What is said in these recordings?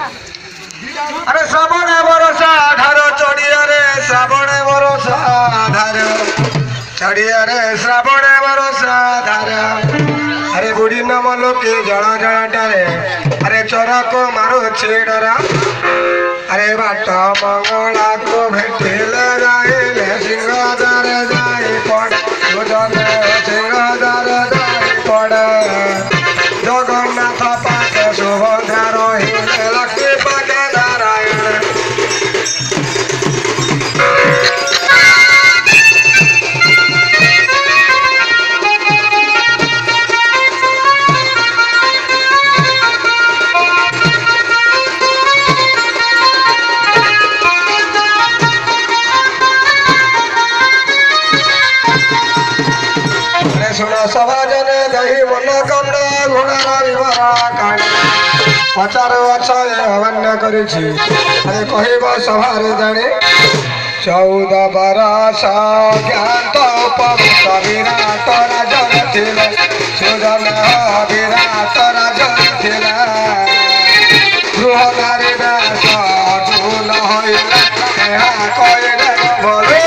अरे श्रावण बरसा धार चढ़िया रे श्रावण बरसा धार चढ़िया रे श्रावण बरसा धार अरे बुढ़ी नम लोके जड़ जड़ाटे अरे चोरा को मारो छेडरा अरे बाट मंगला को भेटिले जाए सिंहदार जाए पड़ सिंहदार जाए पड़ जगन्नाथ पाके सुभद्रा रहिले लक्ष्मी पाके नारायण सुना सभा जने दही मन कंड घोड़ा विवरा काणी पचार अवन्य करिछि अरे कहब सभार जाने 14 बरस ज्ञात पवित्र विराट राजन थिले सुजन विराट राजन थिले गृह नारी दास झूल होइला कहले बोले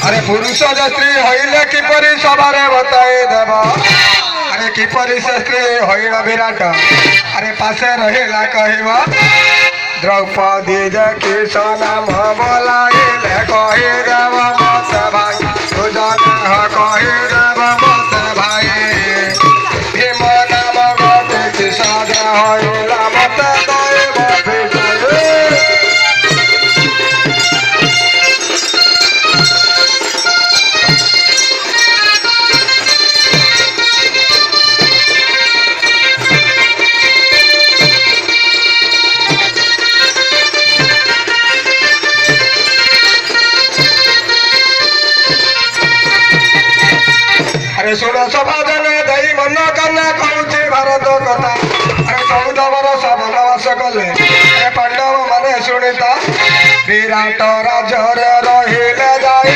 अरे पुरुष स्त्री हईले किपरि सभारे बताए देव अरे किपरि से स्त्री हईल विराट अरे पासे रहिला कहब द्रौपदी जकी नाम बोलाइले कही देव मत भाई सुजन कही देव मत भाई भीम नाम गति किसान हईला मत दैव विजय सुन सभा जने दही मन कन्या कहूँ भारत कथा अरे 14 बरस वनवास गले अरे पांडव माने शुणिता विराट राजरे रहिले जाई